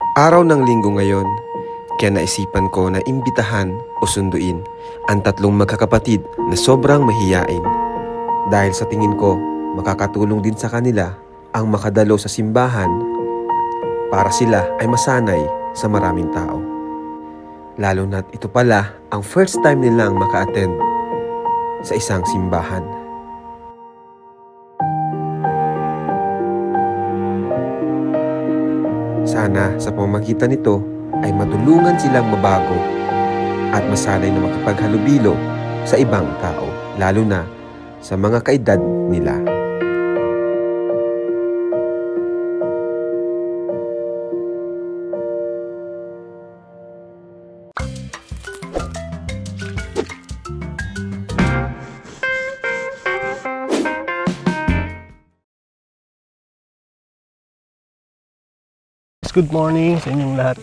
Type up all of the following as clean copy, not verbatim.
Araw ng linggo ngayon, kaya naisipan ko na imbitahan o sunduin ang tatlong magkakapatid na sobrang mahiyain. Dahil sa tingin ko, makakatulong din sa kanila ang makadalo sa simbahan para sila ay masanay sa maraming tao. Lalo na't ito pala ang first time nilang maka-attend sa isang simbahan. Sana sa pamamagitan nito ay matulungan silang mabago at masanay na makapaghalubilo sa ibang tao, lalo na sa mga kaedad nila. Good morning sa inyong lahat.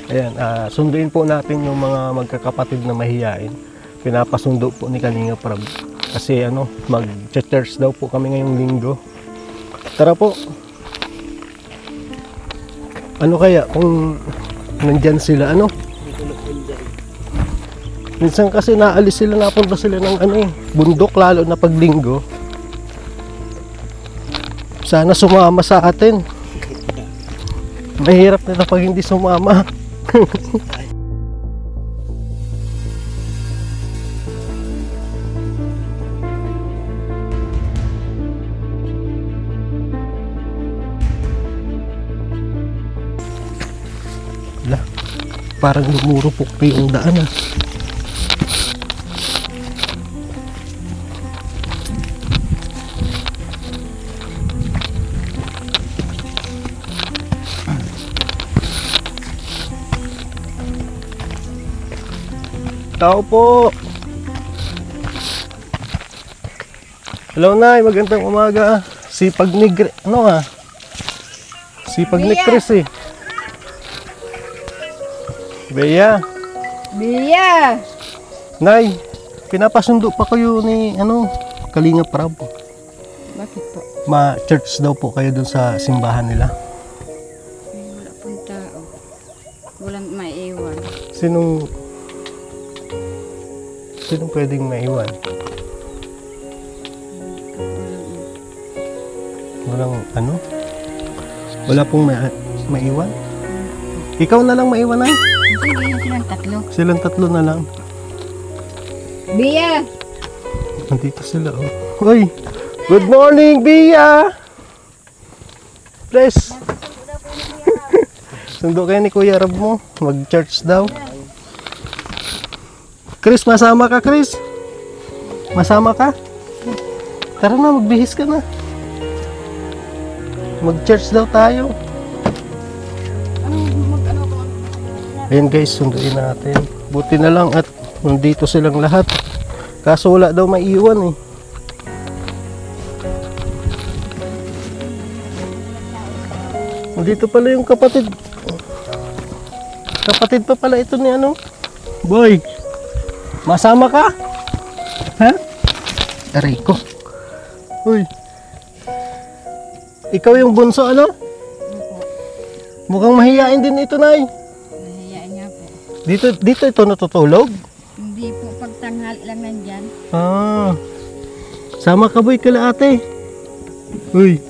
Ayan, sunduin po natin yung mga magkakapatid na mahiyain. Pinapasundo po ni Kalinga Prab. Kasi mag-church daw po kami ngayong linggo. Tara po. Ano kaya kung nandyan sila, Minsan kasi naalis sila, napunta sila ng bundok, lalo na pag linggo. Sana sumama sa atin. Mahirap na pag hindi sumama. Wala, parang lumurupok pa yung daan . Tao po. Hello Nay, magandang umaga. Sipag ni Sipag ni Chris Bea. Nay, pinapasundo pa kayo ni Kalinga Prab. Bakit po? Ma-church daw po kayo dun sa simbahan nila. Wala pong tao. Walang maiwan. Sinong pwedeng maiwan? Wala pong maiwan? Ikaw na lang maiwan na? Hindi, silang tatlo. Silang tatlo na lang. Bia! Nandito sila Uy! Good morning, Bia! Bless! Sundo kayo ni Kuya Rab mo. Mag-church daw. Chris, masama ka, Chris? Masama ka? Tara na, magbihis ka na. Mag-church daw tayo. Ayan guys, sunduin natin. Buti na lang at nandito silang lahat. Kaso wala daw maiwan Nandito pala yung kapatid. Kapatid pa pala ito ni Boy! Masama ka? Ha? Aray ko. Uy. Ikaw yung bunso, Mukhang mahiyain din ito, Nay. Mahiyain nga po. Dito ito natutulog? Hindi po, pagtanghal lang nandyan. Sama ka, Boy, kala ate. Uy.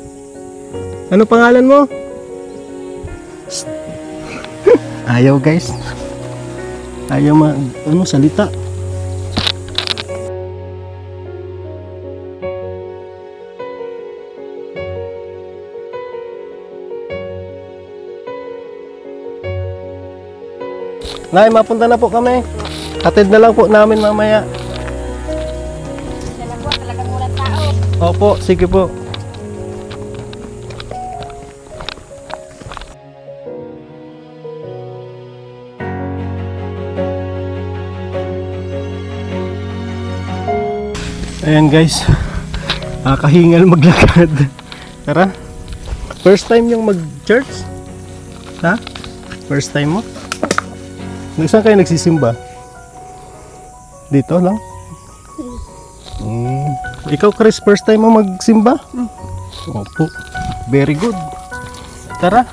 Ano pangalan mo? Ayaw, guys. Ayaw salita. Nay, mapunta na po kami. Hatid na lang po namin mamaya. Dala po, talagang walang tao. Opo, sige po. Ayan guys, kahingal maglakad. Tara. First time yung mag-church? Ha? First time mo? Saan kayo nagsisimba? Dito lang? Ikaw, Chris, first time mo magsimba? Opo. Very good. Tara.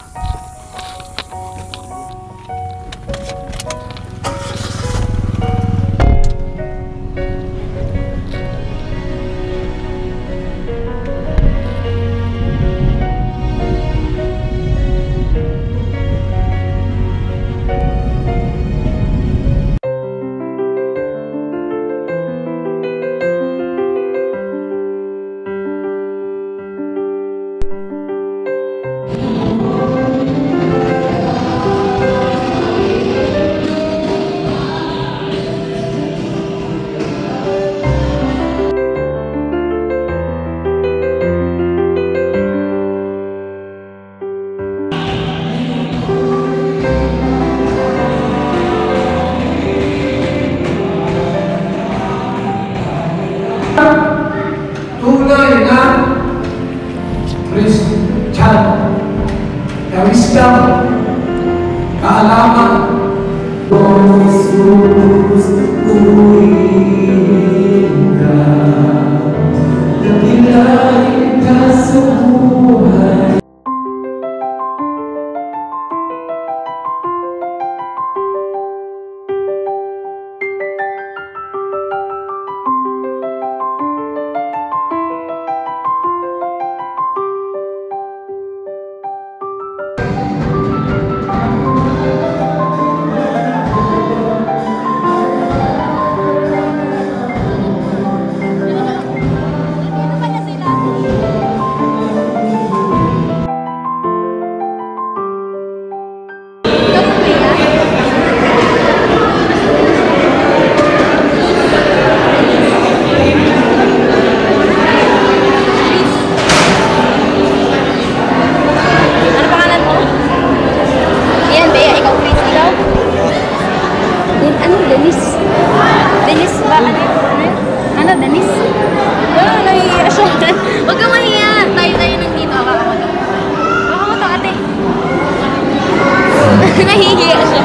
Nahihiya siya.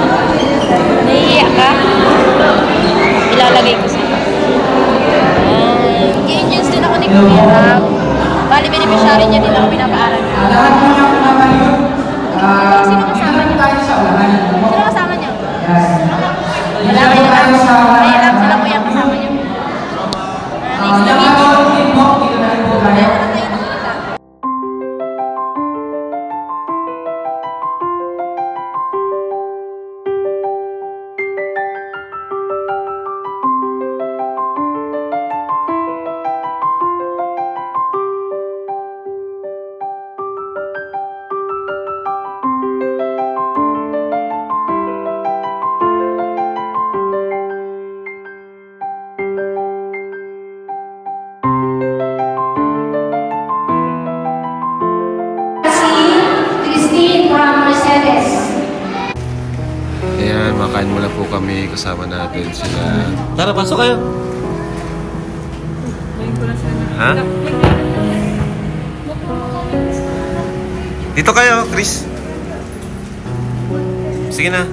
Nahihiya ka? Ilalagay ko siya. Nag-i-engines din ako ni Kuya Rab. Bali, beneficiary niya din ako pinapaaral niya. Sino kasama niya? Sino kasama niya? Wala kayo lang. Kaya lang sila Kuya kasama niya. Next na meeting. Kaya wala tayo nakita. Ayan, makain muna po kami. Kasama natin sila. Tara, pasok kayo. Ha? Dito kayo, Chris. Sige na.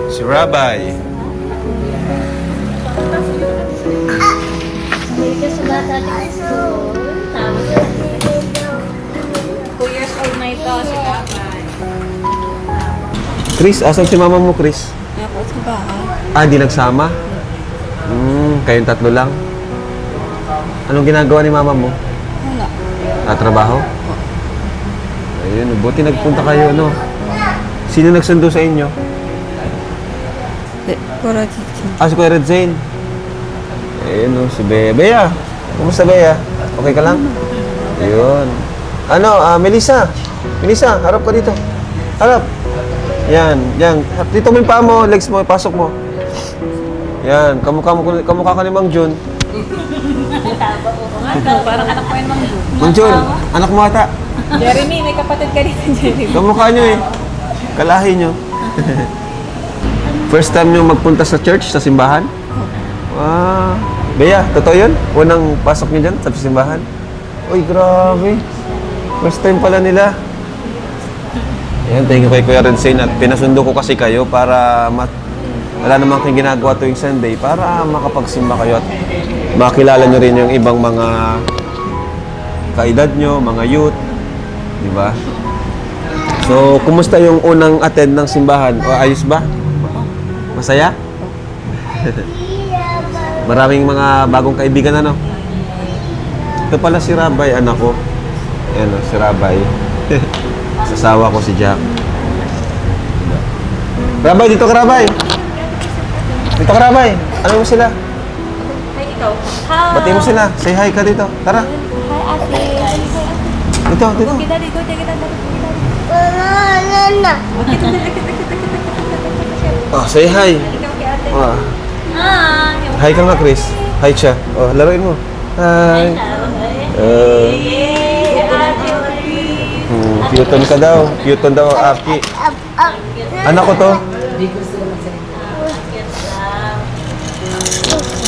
Si Rabbi. Sa bata din school. Tapos 2 years old na ito si Kapay. Chris, asan si mama mo, Chris? Ako sa bahay. Ah, di nagsama? Kayong tatlo lang? Anong ginagawa ni mama mo? Wala. Trabaho? Ayun, buti nagpunta kayo, no? Sino nagsundo sa inyo? Kura Ah, si Kuya Red Zane. Ayun, no, si Bea. Bea, kumusta Bea? Okay ka lang? Ayun. Ano, Melissa? Melissa, harap ka dito. Harap. Yan, yan. Dito mo yung paa mo, legs mo, pasok mo. Yan, kamukha ka ni Mang Jun. Parang anak ko yun, Mang Jun. Mang Jun, anak mo ata. Jeremy, may kapatid ka dito, Jeremy. Kamukha nyo eh. Kalahi nyo. First time nyo magpunta sa church, sa simbahan? Ah, Bea, totoo yun? Unang pasok nyo dyan sa simbahan? Uy, grabe. First time pala nila. Ayan, thank you kay Kuya Red Zane at pinasundo ko kasi kayo para wala naman kayong ginagawa tuwing Sunday para makapagsimba kayo at makilala nyo rin yung ibang mga kaedad nyo, mga youth. Diba? So, kumusta yung unang attend ng simbahan? O, ayos ba? Masaya? Maraming mga bagong kaibigan, ano? Ito pala si Rabbi, anak ko. Ayan o, si Rabbi. Sasawa ko si Jack. Rabbi, dito ka, Rabbi! Dito ka, Rabbi! Ano mo sila? Hi, ikaw. Hi. Bati mo sila. Say hi ka dito. Tara. Hi, ate. Dito, dito. Kita dito, kita dito. Oh, say hi. Ikaw kay ate. Oh. Hi. Hi ka nga, Chris. Hi siya. Oh, laruin mo. Hi. Cute ka daw. Cute daw ang Aki. Anak ko to.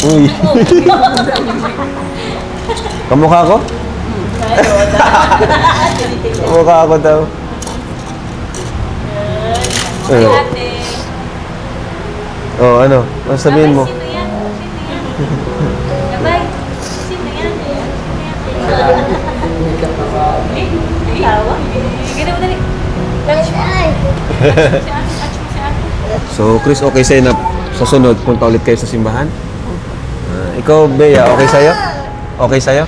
Uy. Kamukha ko? Kamukha ako daw. Ayun. Ate. Oh, ano? Ano sabihin mo? Sino yan? Gabay. Sino yan? Tawa? Ganun mo dali. Touch mo. Si ate, touch mo si ate. So, Chris, okay sa'yo na sa sunod, punta ulit kayo sa simbahan? Ikaw, Bea, okay sa'yo? Okay sa'yo?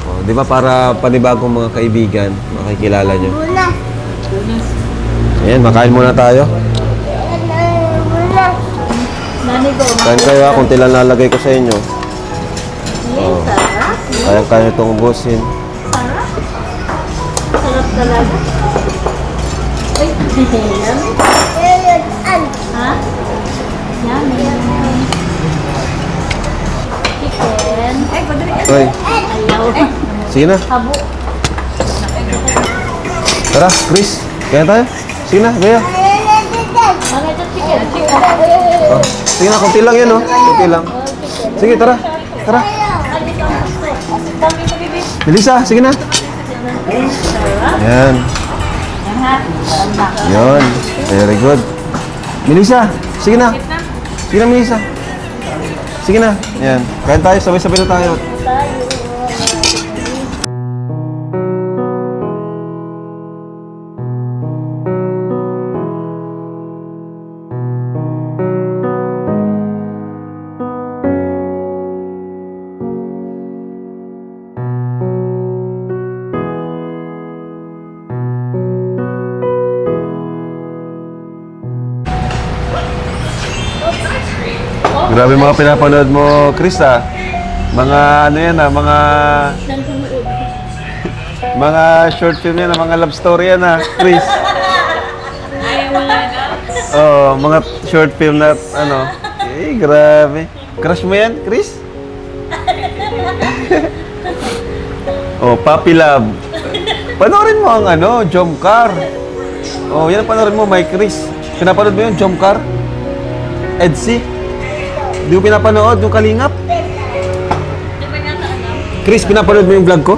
Oh, di ba para panibagong mga kaibigan, makikilala nyo? Ayan, makain muna tayo. Nani ko. Kain kayo ha, kung tilang lalagay ko sa inyo. Oh. Kaya itong ubusin. Sarap talaga. Uy, yummy. Ha? Yummy. Chicken. Ay, padali. Hoy, Ayaw. sige na. Habo. Tara, Chris. Kaya tayo. Sige na, Bea. Ano ito chicken? Chicken. Oh, sige na, kunti lang yan, oh. Kunti lang. Sige, tara. Tara. Kami sa bibig. Melissa, sige na. Yan. Yan. Very good. Melissa, sige na. Sige na, Melissa. Sige na. Yan. Kain tayo, sabay-sabay na tayo. Grabe mga pinapanood mo, Chris, ah. Mga ano yan, ah, mga short film yan, ah, mga love story yan, ah, Chris. Oo, mga short film na, ano. Eh, grabe. Crush mo yan, Chris? Oh, Puppy Love. Panoorin mo ang, ano, Jomcar. Oh, yan ang panoorin mo, my Chris. Pinapanood mo yun, Jomcar? Edsy? Di mo pinapanood yung Kalingap? Chris, pinapanood mo yung vlog ko?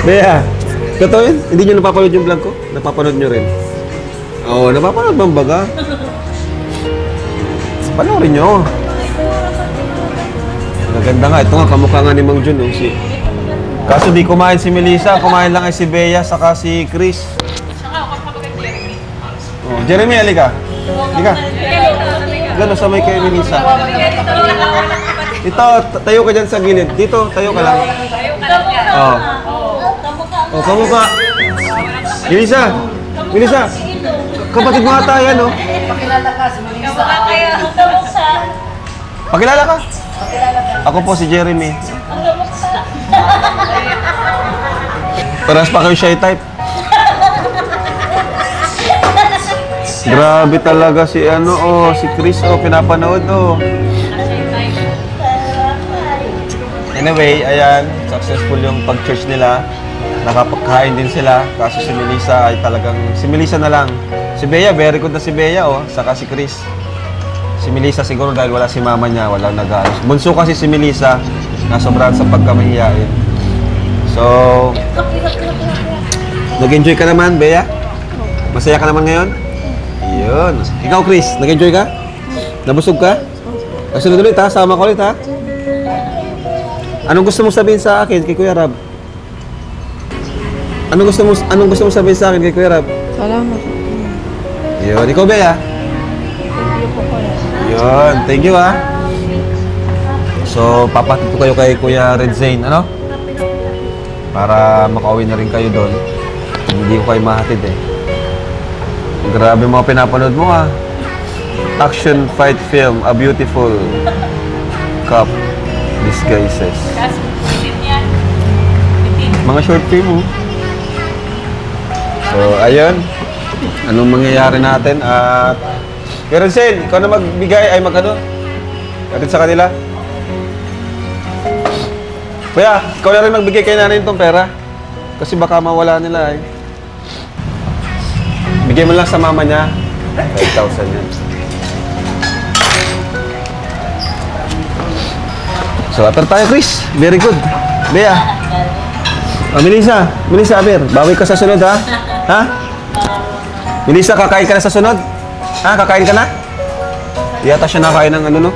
Bea, totoo yun? Hindi nyo napapanood yung vlog ko? Napapanood nyo rin? Oo, napapanood bang baga? Panoorin nyo. Maganda nga. Ito nga, kamukha nga ni Mang Jun. Oh, kaso di kumain si Melissa, kumain lang ay si Bea, saka si Chris. Oh, Jeremy, halika. Halika. Gano'n sa may kay Melissa. Ito, tayo ka dyan sa gilid. Dito, tayo ka lang. Oh. Oh, kamukha. Melissa! Melissa! Kapatid mo ata yan, oh. Pakilala ka si Melissa. Pakilala ka? Ako po si Jeremy. Paras pa kayo shy type. Grabe talaga si ano, oh, si Chris, oh, pinapanood, oh. Anyway, ayan, successful yung pag-church nila. Nakapagkain din sila, kaso si Melissa ay talagang, si Melissa na lang. Si Bea, very good na si Bea, oh, saka si Chris. Si Melissa siguro dahil wala si mama niya, walang nag-aalos. Bunso kasi si Melissa, nasobrahan sa pagkamahiyain. So, nag-enjoy ka naman, Bea? Masaya ka naman ngayon? Yun. Ikaw, Chris, nag-enjoy ka? Nabusog ka? Kasunod ulit, ha? Sama ko ulit, ha? Anong gusto mong sabihin sa akin kay Kuya Rab? Anong gusto mong sabihin sa akin kay Kuya Rab? Salamat. Yun. Ikaw, Bea? Yun. Thank you, ha? So, papatid ko kayo kay Kuya Red Zane, ano? Para makauwi na rin kayo doon. Hindi ko kayo mahatid, eh. Grabe mga pinapanood mo, ha? Action fight film, A Beautiful Cop Disguises. Mga short film, oh. So, ayun. Anong mangyayari natin? At Kuya Renzel, ikaw na magbigay, ay mag-ano? Atin sa kanila. Kuya, ikaw na rin magbigay kay nanay itong pera. Kasi baka mawala nila, eh. Bigay mo lang sa mama niya. 5,000 yan. So, aper tayo, Chris. Very good. Bea. Melissa, Aber, bawi ka sa sunod, ha? Ha? Melissa, kakain ka na sa sunod? Ha? Kakain ka na? Yata siya nakain ng ano, no?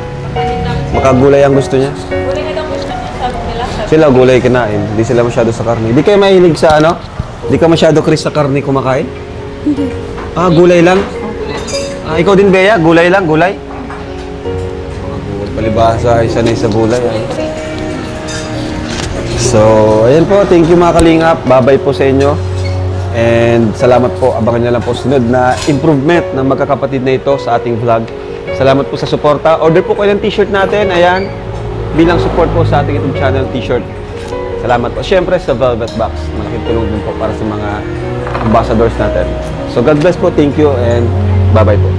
Makagulay ang gusto niya. Gulay na lang gusto niya, sabi nila. Sila gulay kinain. Hindi sila masyado sa karne. Di kayo mahilig sa ano? Di ka masyado, Chris, sa karne kumakain? Hindi. Ah, gulay lang? Ah, ikaw din, Bea? Gulay lang? Gulay? Palibasa, isa na sa gulay. Ay. So, ayan po. Thank you, mga kalingap. Babay po sa inyo. And salamat po. Abangan nyo lang po sunod na improvement ng magkakapatid na ito sa ating vlog. Salamat po sa suporta. Order po kayo ng t-shirt natin. Ayan. Bilang support po sa ating YouTube channel t-shirt. Salamat po. Siyempre sa Velvet Box. Malaking tulong din po para sa mga ambassadors natin. So God bless po. Thank you and bye-bye po.